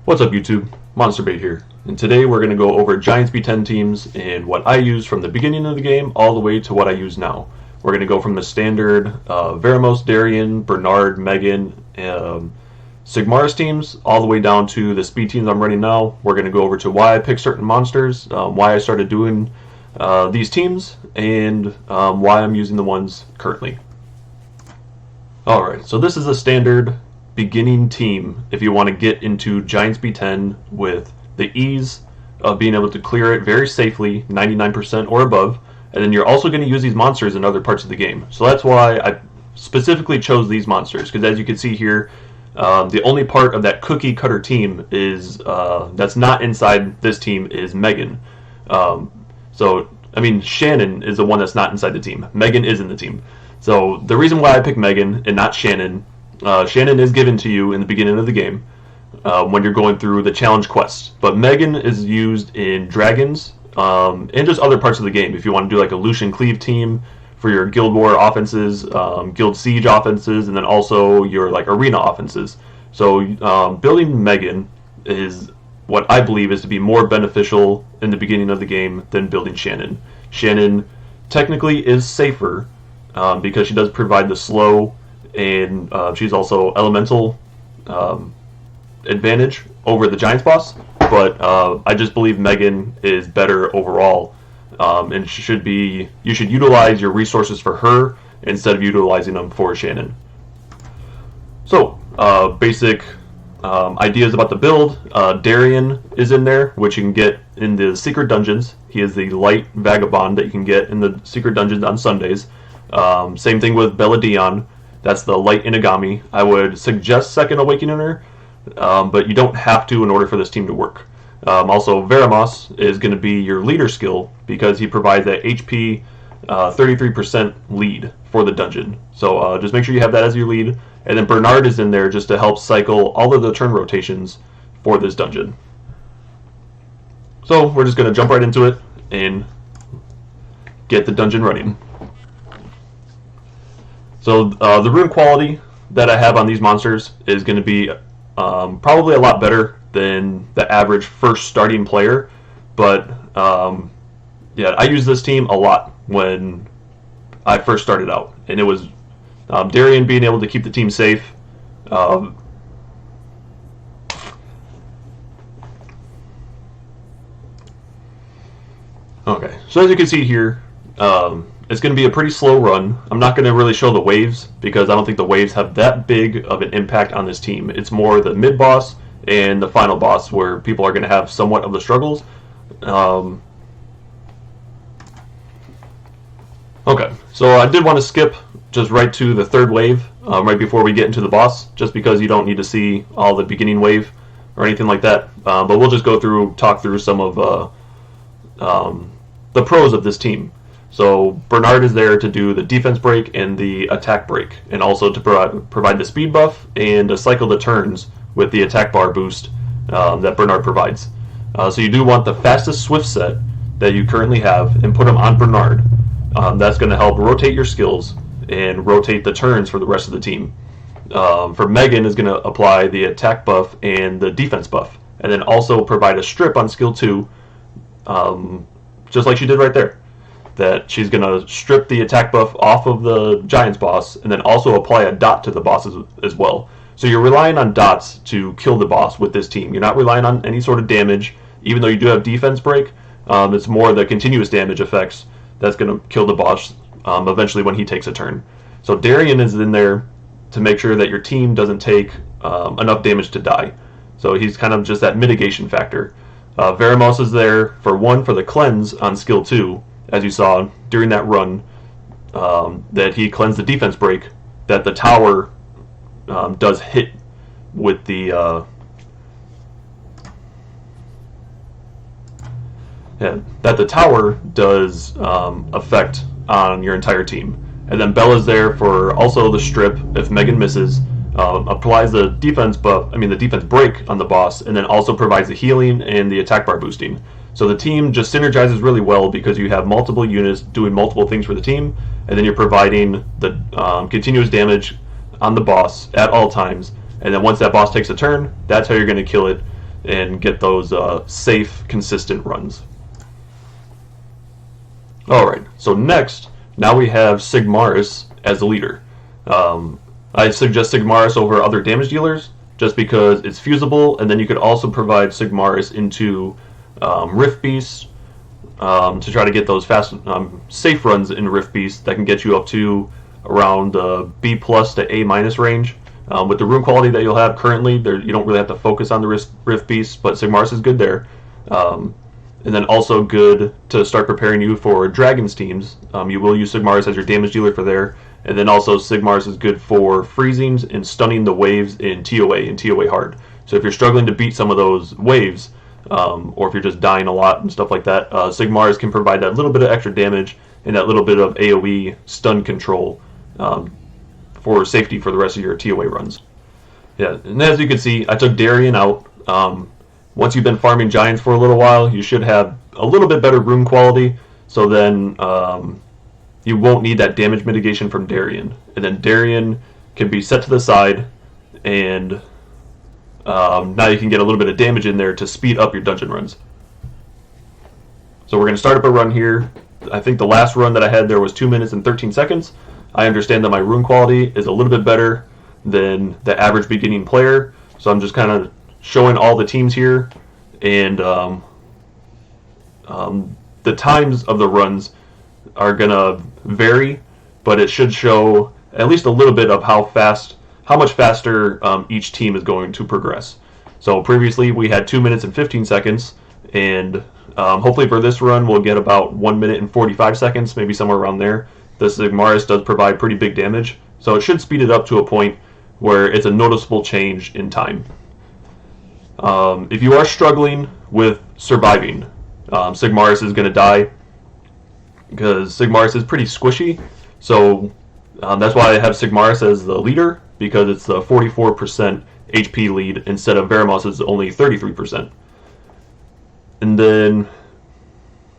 What's up YouTube? MonsterBait here, and today we're going to go over Giants B10 teams and what I use from the beginning of the game all the way to what I use now. We're going to go from the standard Veramos, Darien, Bernard, Megan, Sig Mars teams all the way down to the speed teams I'm running now. We're going to go over to why I pick certain monsters, why I started doing these teams, and why I'm using the ones currently. Alright, so this is a standard beginning team if you want to get into Giants B10 with the ease of being able to clear it very safely, 99% or above, and then you're also going to use these monsters in other parts of the game. So that's why I specifically chose these monsters, because as you can see here, the only part of that cookie cutter team is that's not inside this team is Megan. Shannon is the one that's not inside the team. Megan is in the team. So the reason why I picked Megan and not Shannon, Shannon is given to you in the beginning of the game when you're going through the challenge quests. But Megan is used in Dragons and just other parts of the game. If you want to do like a Lucian Cleave team for your Guild War offenses, Guild Siege offenses, and then also your like Arena offenses. So building Megan is what I believe is to be more beneficial in the beginning of the game than building Shannon. Shannon technically is safer because she does provide the slow, and she's also elemental advantage over the Giants boss. But I just believe Megan is better overall, and you should utilize your resources for her instead of utilizing them for Shannon. So basic ideas about the build. Darien is in there, which you can get in the secret dungeons. He is the light vagabond that you can get in the secret dungeons on Sundays. Same thing with Bella Dion. That's the light Inagami. I would suggest Second Awakening her, but you don't have to in order for this team to work. Also, Veramos is going to be your leader skill because he provides that HP 33% lead for the dungeon. So just make sure you have that as your lead. And then Bernard is in there just to help cycle all of the turn rotations for this dungeon. So we're just going to jump right into it and get the dungeon running. So the rune quality that I have on these monsters is going to be probably a lot better than the average first starting player. But yeah, I used this team a lot when I first started out. And it was Darien being able to keep the team safe. Okay, so as you can see here, it's going to be a pretty slow run. I'm not going to really show the waves because I don't think the waves have that big of an impact on this team. It's more the mid-boss and the final boss where people are going to have somewhat of the struggles. Okay, so I did want to skip just right to the third wave right before we get into the boss, just because you don't need to see all the beginning wave or anything like that. But we'll just talk through some of the pros of this team. So Bernard is there to do the defense break and the attack break, and also to provide the speed buff and to cycle the turns with the attack bar boost that Bernard provides. So you do want the fastest Swift set that you currently have and put them on Bernard. That's going to help rotate your skills and rotate the turns for the rest of the team. For Megan is going to apply the attack buff and the defense buff, and then also provide a strip on skill 2, just like she did right there. That she's going to strip the attack buff off of the Giants boss and then also apply a dot to the boss as well. So you're relying on dots to kill the boss with this team. You're not relying on any sort of damage, even though you do have defense break. It's more the continuous damage effects that's going to kill the boss eventually when he takes a turn. So Darien is in there to make sure that your team doesn't take enough damage to die. So he's kind of just that mitigation factor. Veramos is there for the cleanse on skill 2, as you saw during that run, that he cleansed the defense break, that the tower does hit with the that the tower does affect on your entire team. And then Bella's there for also the strip if Megan misses, applies the defense break on the boss, and then also provides the healing and the attack bar boosting. So the team just synergizes really well because you have multiple units doing multiple things for the team, and then you're providing the continuous damage on the boss at all times. And then once that boss takes a turn, that's how you're going to kill it and get those safe, consistent runs. Alright, so next, now we have Sig Mars as the leader. I suggest Sig Mars over other damage dealers just because it's fusible, and then you could also provide Sig Mars into Rift Beasts to try to get those fast, safe runs in Rift Beasts that can get you up to around the B+ to A- range. With the rune quality that you'll have currently, you don't really have to focus on the Rift Beasts, but Sig Mars is good there. And then also good to start preparing you for Dragons teams. You will use Sig Mars as your damage dealer for there. And then also Sig Mars is good for freezings and stunning the waves in TOA and TOA hard. So if you're struggling to beat some of those waves, or if you're just dying a lot and stuff like that, Sig Mars can provide that little bit of extra damage and that little bit of AoE stun control for safety for the rest of your TOA runs. Yeah, and as you can see, I took Darien out. Once you've been farming giants for a little while, you should have a little bit better rune quality, so then you won't need that damage mitigation from Darien. And then Darien can be set to the side, and now you can get a little bit of damage in there to speed up your dungeon runs. So we're going to start up a run here. I think the last run that I had there was 2 minutes and 13 seconds. I understand that my rune quality is a little bit better than the average beginning player, so I'm just kind of showing all the teams here, and the times of the runs are gonna vary, but it should show at least a little bit of how much faster each team is going to progress. So previously we had 2 minutes and 15 seconds, and hopefully for this run we'll get about 1 minute and 45 seconds, maybe somewhere around there. The Sig Mars does provide pretty big damage, so it should speed it up to a point where it's a noticeable change in time. If you are struggling with surviving, Sig Mars is going to die because Sig Mars is pretty squishy. So that's why I have Sig Mars as the leader, because it's the 44% HP lead instead of Veramos' only 33%. And then,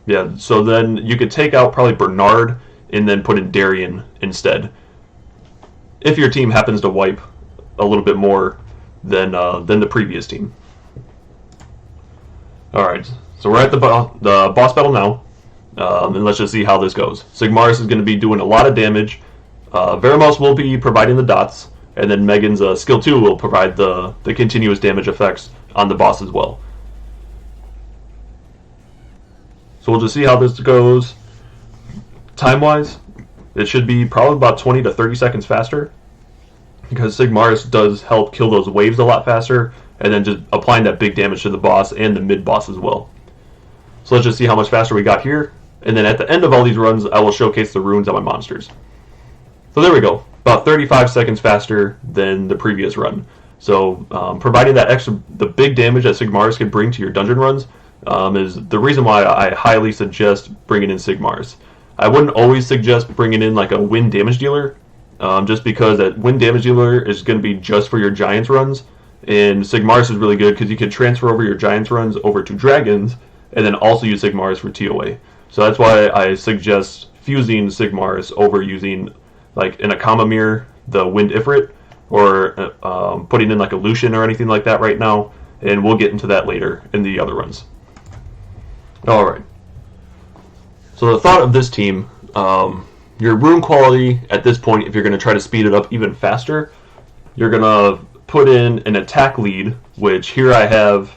yeah, so then you could take out probably Bernard and then put in Darien instead, if your team happens to wipe a little bit more than the previous team. Alright, so we're at the boss battle now, and let's just see how this goes. Sig Mars is going to be doing a lot of damage, Veramos will be providing the dots, and then Megan's skill 2 will provide the continuous damage effects on the boss as well. So we'll just see how this goes. Time-wise, it should be probably about 20 to 30 seconds faster, because Sig Mars does help kill those waves a lot faster, and then just applying that big damage to the boss and the mid-boss as well. So let's just see how much faster we got here, and then at the end of all these runs, I will showcase the runes on my monsters. So there we go, about 35 seconds faster than the previous run. So providing that the big damage that Sig Mars can bring to your dungeon runs is the reason why I highly suggest bringing in Sig Mars. I wouldn't always suggest bringing in like a wind damage dealer, just because that wind damage dealer is going to be just for your Giants runs, and Sig Mars is really good because you can transfer over your Giants runs over to Dragons, and then also use Sig Mars for TOA. So that's why I suggest fusing Sig Mars over using, like in a Kamamir, the Wind Ifrit, or putting in like a Lucian or anything like that right now, and we'll get into that later in the other runs. Alright. So the thought of this team, your rune quality at this point, if you're going to try to speed it up even faster, you're going to put in an attack lead, which here I have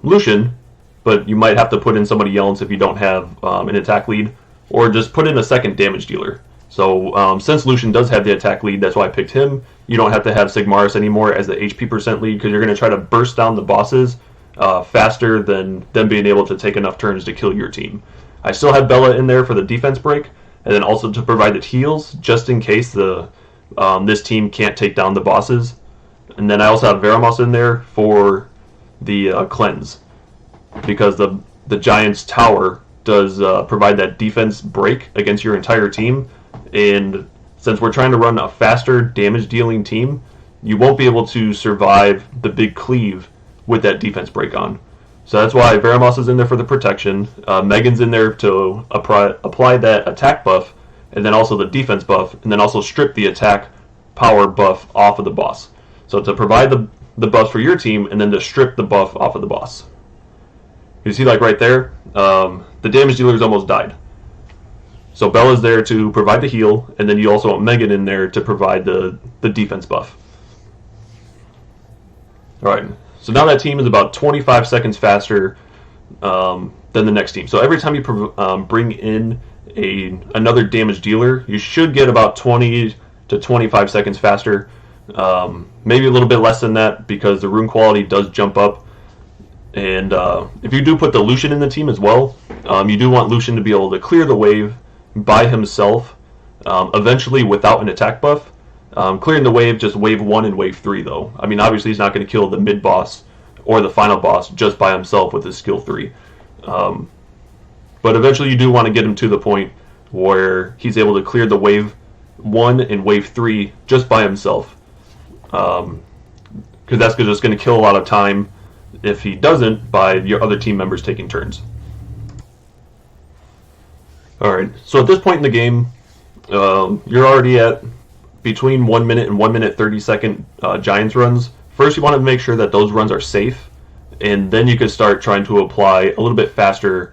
Lucian, but you might have to put in somebody else if you don't have an attack lead, or just put in a second damage dealer. So since Lucian does have the attack lead, that's why I picked him. You don't have to have Sig Mars anymore as the HP percent lead, because you're going to try to burst down the bosses faster than them being able to take enough turns to kill your team. I still have Bella in there for the defense break, and then also to provide the heals, just in case this team can't take down the bosses. And then I also have Veramos in there for the cleanse, because the Giant's Tower does provide that defense break against your entire team, and since we're trying to run a faster damage dealing team, you won't be able to survive the big cleave with that defense break on. So that's why Veramos is in there for the protection, Megan's in there to apply that attack buff, and then also the defense buff, and then also strip the attack power buff off of the boss. So to provide the buffs for your team and then to strip the buff off of the boss. You see, like right there, the damage dealer's almost died. So Bella's there to provide the heal, and then you also want Megan in there to provide the defense buff. Alright, so now that team is about 25 seconds faster than the next team. So every time you bring in another damage dealer, you should get about 20 to 25 seconds faster. Maybe a little bit less than that because the rune quality does jump up. And if you do put the Lucian in the team as well, you do want Lucian to be able to clear the wave by himself, eventually without an attack buff. Clearing the wave, just wave 1 and wave 3 though. I mean, obviously he's not going to kill the mid boss or the final boss just by himself with his skill 3. But eventually you do want to get him to the point where he's able to clear the wave 1 and wave 3 just by himself. Because that's just going to kill a lot of time if he doesn't by your other team members taking turns. Alright, so at this point in the game, you're already at between 1 minute and 1 minute 30 second Giants runs. First you want to make sure that those runs are safe, and then you can start trying to apply a little bit faster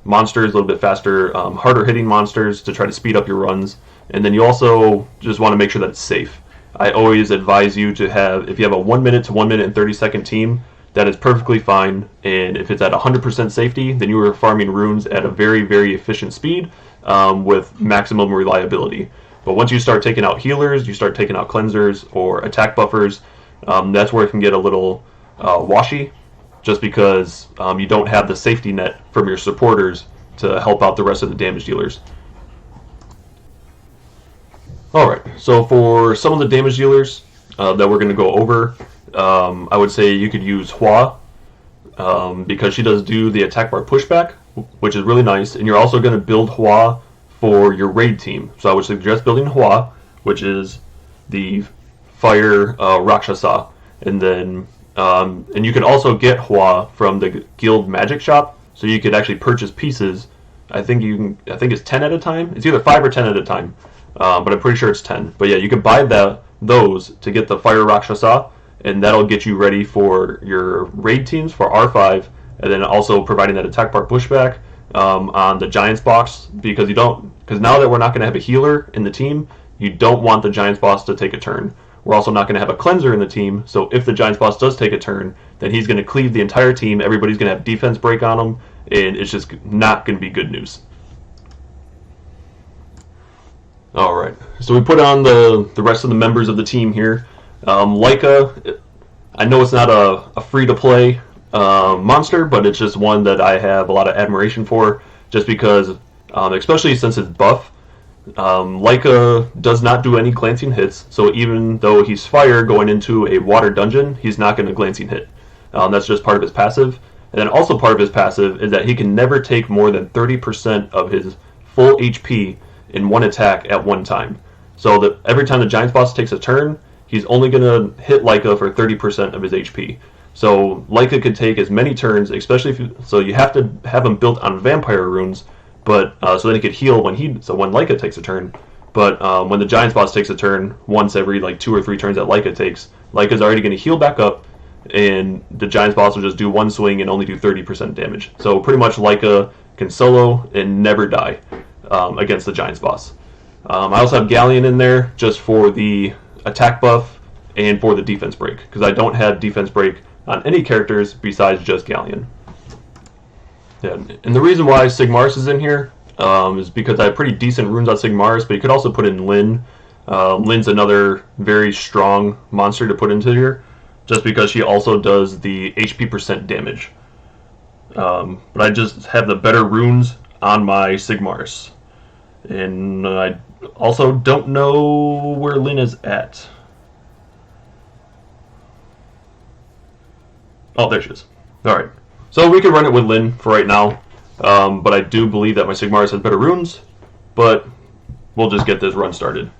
monsters, a little bit faster, harder hitting monsters to try to speed up your runs. And then you also just want to make sure that it's safe. I always advise you to have, if you have a 1 minute to 1 minute and 30 second team, that is perfectly fine. And if it's at 100% safety, then you are farming runes at a very, very efficient speed with maximum reliability. But once you start taking out healers, you start taking out cleansers or attack buffers, that's where it can get a little washy, just because you don't have the safety net from your supporters to help out the rest of the damage dealers. Alright, so for some of the damage dealers that we're going to go over, I would say you could use Hua, because she does do the attack bar pushback, which is really nice, and you're also going to build Hua for your raid team. So I would suggest building Hua, which is the fire Rakshasa, and then and you can also get Hua from the guild magic shop, so you could actually purchase pieces. I think it's 10 at a time. It's either 5 or 10 at a time, but I'm pretty sure it's 10. But yeah, you can buy those to get the fire Rakshasa, and that'll get you ready for your raid teams for R5, and then also providing that attack bar pushback on the Giants boss, because now that we're not going to have a healer in the team, you don't want the Giants boss to take a turn. We're also not going to have a cleanser in the team, so if the Giants boss does take a turn, then he's going to cleave the entire team, everybody's going to have defense break on him, and it's just not going to be good news. Alright, so we put on the rest of the members of the team here. Leica, I know it's not a free-to-play monster, but it's just one that I have a lot of admiration for, just because, especially since it's buff, Leica does not do any glancing hits, so even though he's fire going into a water dungeon, he's not going to glancing hit. That's just part of his passive. And then also part of his passive is that he can never take more than 30% of his full HP in one attack at one time. So that every time the Giants boss takes a turn, he's only going to hit Leica for 30% of his HP. So Leica could take as many turns, especially so you have to have him built on vampire runes, but so then he could heal when Leica takes a turn. But when the Giants boss takes a turn, once every like 2 or 3 turns that Leica takes, Leica's already going to heal back up, and the Giants boss will just do one swing and only do 30% damage. So pretty much Leica can solo and never die against the Giants boss. I also have Galleon in there just for the attack buff and for the defense break, because I don't have defense break on any characters besides just Galleon. Yeah, and the reason why Sig Mars is in here is because I have pretty decent runes on Sig Mars, but you could also put in Lyn. Lyn's another very strong monster to put into here, just because she also does the HP percent damage. But I just have the better runes on my Sig Mars. And I also don't know where Lyn is at. Oh, there she is. Alright. So we can run it with Lyn for right now. But I do believe that my Sig Mars has better runes. But we'll just get this run started.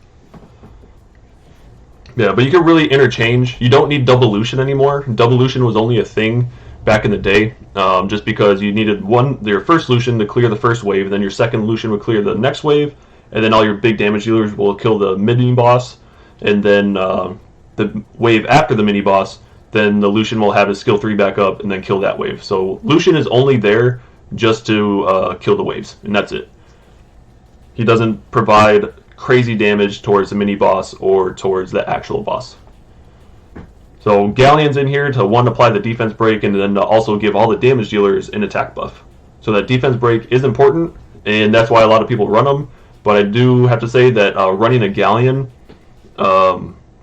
Yeah, but you can really interchange. You don't need double Lucian anymore. Double Lucian was only a thing back in the day, just because you needed your first Lucian to clear the first wave, then your second Lucian would clear the next wave, and then all your big damage dealers will kill the mid boss, and then the wave after the mini boss, then the Lucian will have his skill 3 back up and then kill that wave. So Lucian is only there just to kill the waves, and that's it. He doesn't provide crazy damage towards the mini boss or towards the actual boss. So Galleon's in here to, one, apply the defense break, and then to also give all the damage dealers an attack buff. So that defense break is important, and that's why a lot of people run them. But I do have to say that running a Galleon,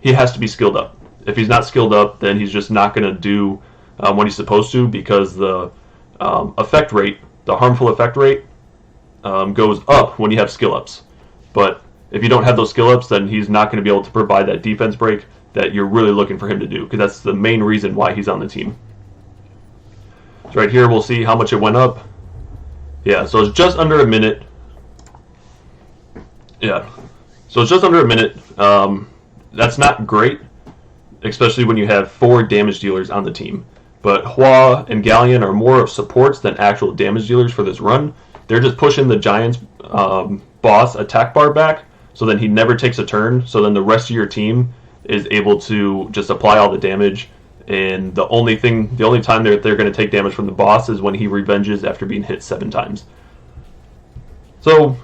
he has to be skilled up. If he's not skilled up, then he's just not going to do what he's supposed to, because the effect rate, the harmful effect rate, goes up when you have skill ups. But if you don't have those skill ups, then he's not going to be able to provide that defense break that you're really looking for him to do, because that's the main reason why he's on the team. So right here we'll see how much it went up. Yeah, so it's just under a minute. Yeah, so it's just under a minute. That's not great, especially when you have 4 damage dealers on the team. But Hua and Galleon are more of supports than actual damage dealers for this run. They're just pushing the Giant's boss attack bar back, so then he never takes a turn, so then the rest of your team is able to just apply all the damage, and the only time they're going to take damage from the boss is when he revenges after being hit 7 times. So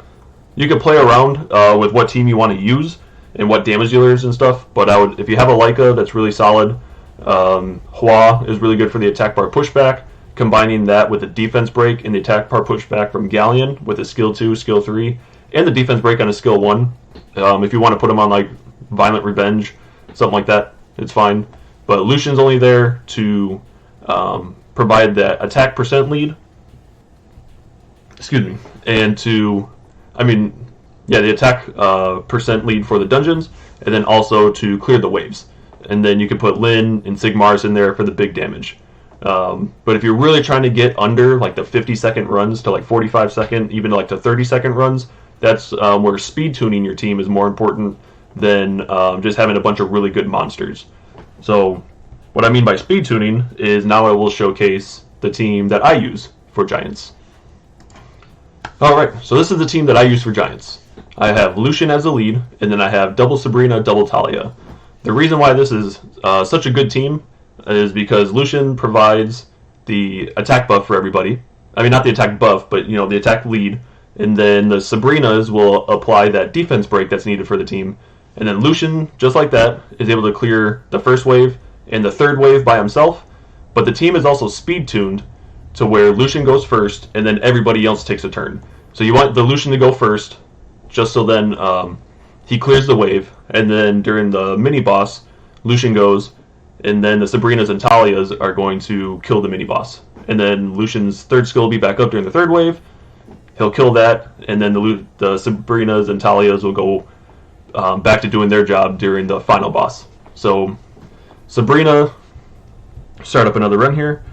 you can play around with what team you want to use and what damage dealers and stuff, but if you have a Leica that's really solid, Hua is really good for the attack bar pushback, combining that with the defense break and the attack bar pushback from Galleon with a skill 2, skill 3, and the defense break on a skill 1. If you want to put him on like Violent Revenge, something like that, it's fine. But Lucian's only there to provide that attack percent lead. Excuse me. And the attack percent lead for the dungeons, and then also to clear the waves. And then you can put Lin and Sig Mars in there for the big damage. But if you're really trying to get under like the 50-second runs to like 45-second, even like to 30-second runs, that's where speed tuning your team is more important than just having a bunch of really good monsters. So what I mean by speed tuning is now I will showcase the team that I use for Giants. Alright, so this is the team that I use for Giants. I have Lucian as the lead, and then I have double Sabrina, double Talia. The reason why this is such a good team is because Lucian provides the attack buff for everybody. I mean, not the attack buff, but the attack lead. And then the Sabrinas will apply that defense break that's needed for the team. And then Lucian, just like that, is able to clear the first wave and the third wave by himself. But the team is also speed tuned to where Lucian goes first, and then everybody else takes a turn. So you want the Lucian to go first, just so then he clears the wave, and then during the mini boss, Lucian goes, and then the Sabrinas and Talias are going to kill the mini boss. And then Lucian's third skill will be back up during the third wave. He'll kill that, and then the Sabrinas and Talias will go back to doing their job during the final boss. So Sabrina, start up another run here.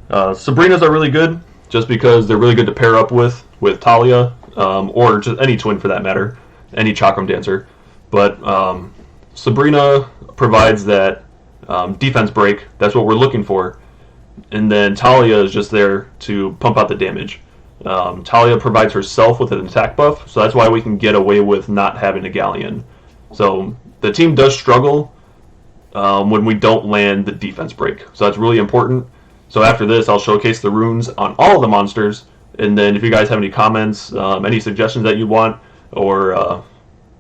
Sabrinas are really good just because they're really good to pair up with Talia, or just any twin for that matter, any Chakram dancer. But Sabrina provides that defense break. That's what we're looking for. And then Talia is just there to pump out the damage. Talia provides herself with an attack buff, so that's why we can get away with not having a Galleon. So the team does struggle when we don't land the defense break. So that's really important. So after this, I'll showcase the runes on all of the monsters, and then if you guys have any comments, any suggestions that you want, or I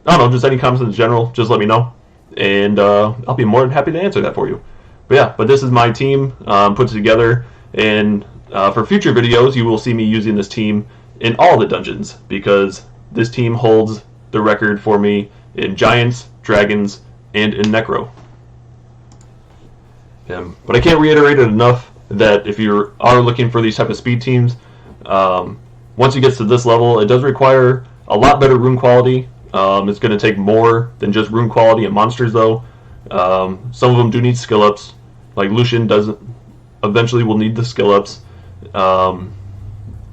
don't know, just any comments in general, just let me know, and I'll be more than happy to answer that for you. But this is my team put together, and for future videos, you will see me using this team in all the dungeons, because this team holds the record for me in Giants, Dragons, and in Necro. But I can't reiterate it enough that if you are looking for these type of speed teams, once it gets to this level, it does require a lot better rune quality. It's going to take more than just rune quality and monsters, though. Some of them do need skill ups, like Lucian doesn't. Eventually, will need the skill ups.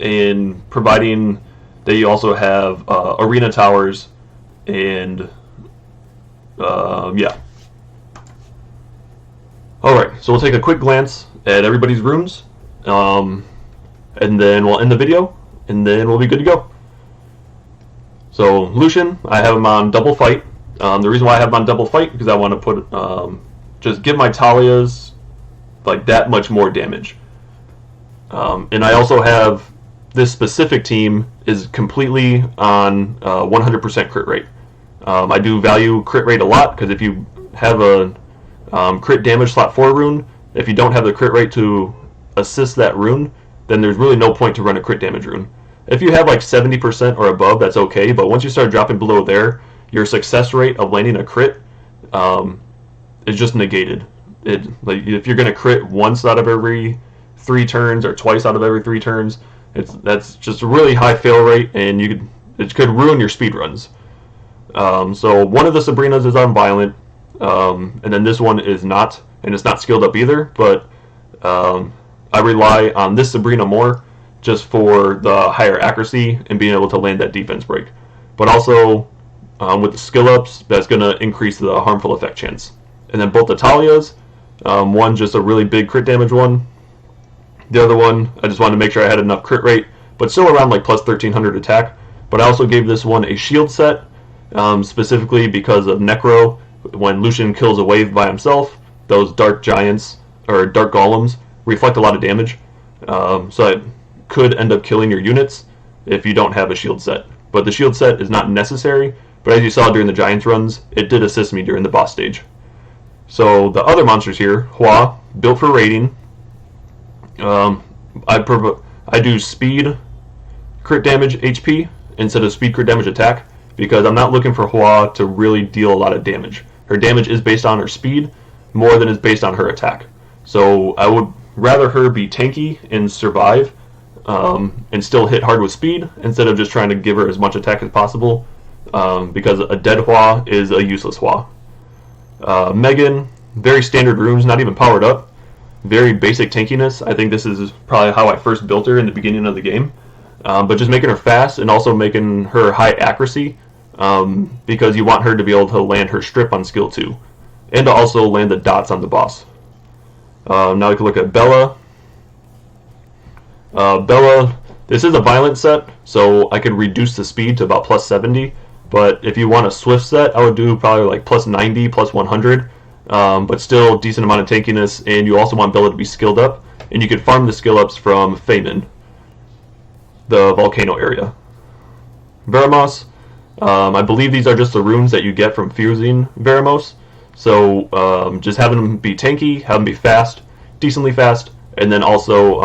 And providing that you also have arena towers and yeah. Alright, so we'll take a quick glance at everybody's runes, and then we'll end the video, and then we'll be good to go. So Lucian, I have him on double fight. The reason why I have them on double fight because I want to put just give my Talias like that much more damage. And I also have this specific team is completely on 100% crit rate. I do value crit rate a lot because if you have a crit damage slot 4 rune, if you don't have the crit rate to assist that rune, then there's really no point to run a crit damage rune. If you have like 70% or above, that's okay, but once you start dropping below there, your success rate of landing a crit is just negated. Like if you're going to crit once out of every 3 turns or twice out of every 3 turns, that's just a really high fail rate, and it could ruin your speed runs. So one of the Sabrinas is on violent, and then this one is not, and it's not skilled up either, but I rely on this Sabrina more just for the higher accuracy and being able to land that defense break. But also with the skill ups, that's going to increase the harmful effect chance. And then both the Talias, one just a really big crit damage one. The other one, I just wanted to make sure I had enough crit rate, but still around like plus 1300 attack. But I also gave this one a shield set, specifically because of Necro. When Lucian kills a wave by himself, those dark giants, or dark golems, reflect a lot of damage. So it could end up killing your units if you don't have a shield set. But the shield set is not necessary, but as you saw during the Giants runs, it did assist me during the boss stage. So the other monsters here, Hua, built for raiding. I do speed crit damage HP instead of speed crit damage attack because I'm not looking for Hua to really deal a lot of damage. Her damage is based on her speed more than is based on her attack. So I would rather her be tanky and survive and still hit hard with speed instead of just trying to give her as much attack as possible because a dead Hua is a useless Hua. Megan, very standard runes, not even powered up. Very basic tankiness. I think this is probably how I first built her in the beginning of the game. But just making her fast and also making her high accuracy because you want her to be able to land her strip on skill 2 and to also land the dots on the boss. Now we can look at Bella. Bella, this is a violent set, so I could reduce the speed to about plus 70. But if you want a swift set, I would do probably like plus 90, plus 100. But still decent amount of tankiness, and you also want Bella to be skilled up, and you can farm the skill ups from Feynman, the volcano area. Veramos, I believe these are just the runes that you get from fusing Veramos, so just having them be tanky, have them be fast, decently fast, and then also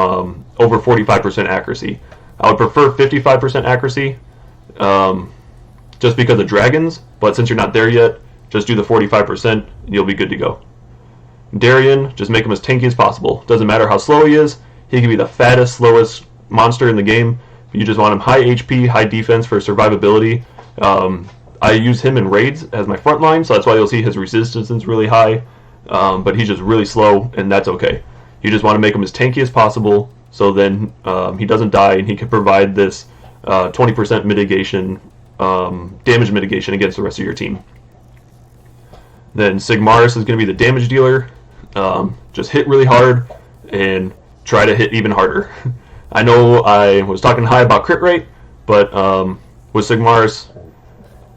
over 45% accuracy. I would prefer 55% accuracy just because of dragons, but since you're not there yet, just do the 45%, you'll be good to go. Darien, just make him as tanky as possible. Doesn't matter how slow he is, he can be the fattest, slowest monster in the game. You just want him high HP, high defense for survivability. I use him in raids as my front line, so that's why you'll see his resistance is really high, but he's just really slow, and that's okay. You just want to make him as tanky as possible, so then he doesn't die, and he can provide this 20% mitigation, damage mitigation against the rest of your team. Then Sig Mars is going to be the damage dealer. Just hit really hard and try to hit even harder. I know I was talking high about crit rate, but with Sig Mars,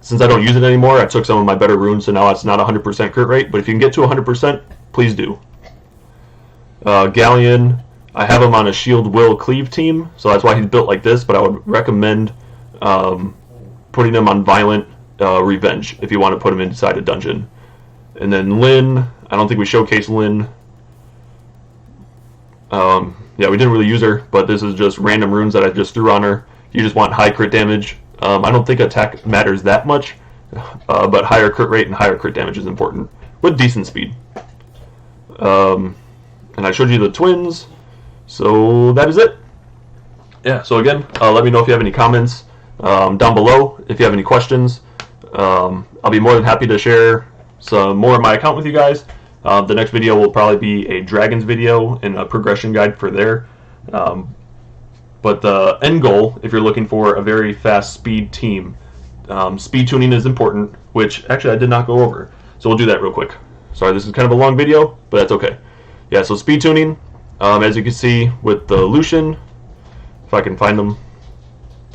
since I don't use it anymore, I took some of my better runes, so now it's not 100% crit rate. But if you can get to 100%, please do. Galleon, I have him on a Shield Will Cleave team, so that's why he's built like this, but I would recommend putting him on Violent Revenge if you want to put him inside a dungeon. And then Lynn, I don't think we showcased Lynn. Yeah, we didn't really use her, but this is just random runes that I just threw on her. You just want high crit damage. I don't think attack matters that much, but higher crit rate and higher crit damage is important, with decent speed. And I showed you the twins, so that is it. Yeah, so again, let me know if you have any comments down below. If you have any questions, I'll be more than happy to share some more of my account with you guys. The next video will probably be a Dragons video and a progression guide for there. But the end goal, if you're looking for a very fast speed team, speed tuning is important, which actually I did not go over. So we'll do that real quick. Sorry, this is kind of a long video, but that's okay. Yeah, so speed tuning, as you can see with the Lucian, if I can find them.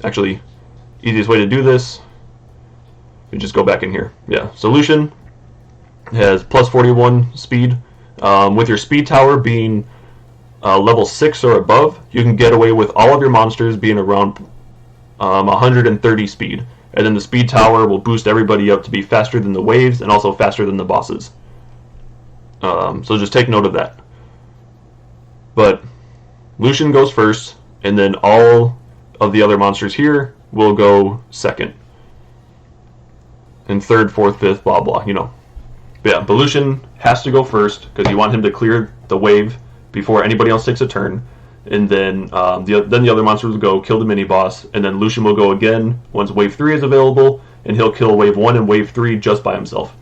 Actually, easiest way to do this, You just go back in here. Yeah, so Lucian has plus 41 speed. With your speed tower being level 6 or above, you can get away with all of your monsters being around 130 speed. And then the speed tower will boost everybody up to be faster than the waves and also faster than the bosses. So just take note of that. But Lucian goes first, and then all of the other monsters here will go second. And third, fourth, fifth, blah blah, you know. But yeah, but Lucian has to go first because you want him to clear the wave before anybody else takes a turn. And then the other monsters will go kill the mini boss, and then Lucian will go again once wave 3 is available, and he'll kill wave 1 and wave 3 just by himself.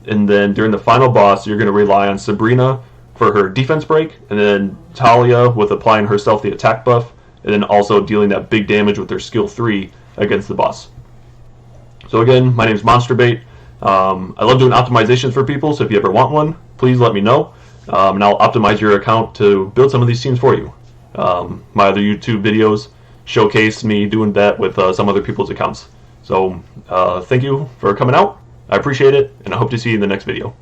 And then during the final boss, you're going to rely on Sabrina for her defense break, and then Talia with applying herself the attack buff, and then also dealing that big damage with her skill 3 against the boss. So again, my name is MonsterBait. I love doing optimizations for people, so if you ever want one, please let me know, and I'll optimize your account to build some of these teams for you. My other YouTube videos showcase me doing that with some other people's accounts. So thank you for coming out. I appreciate it, and I hope to see you in the next video.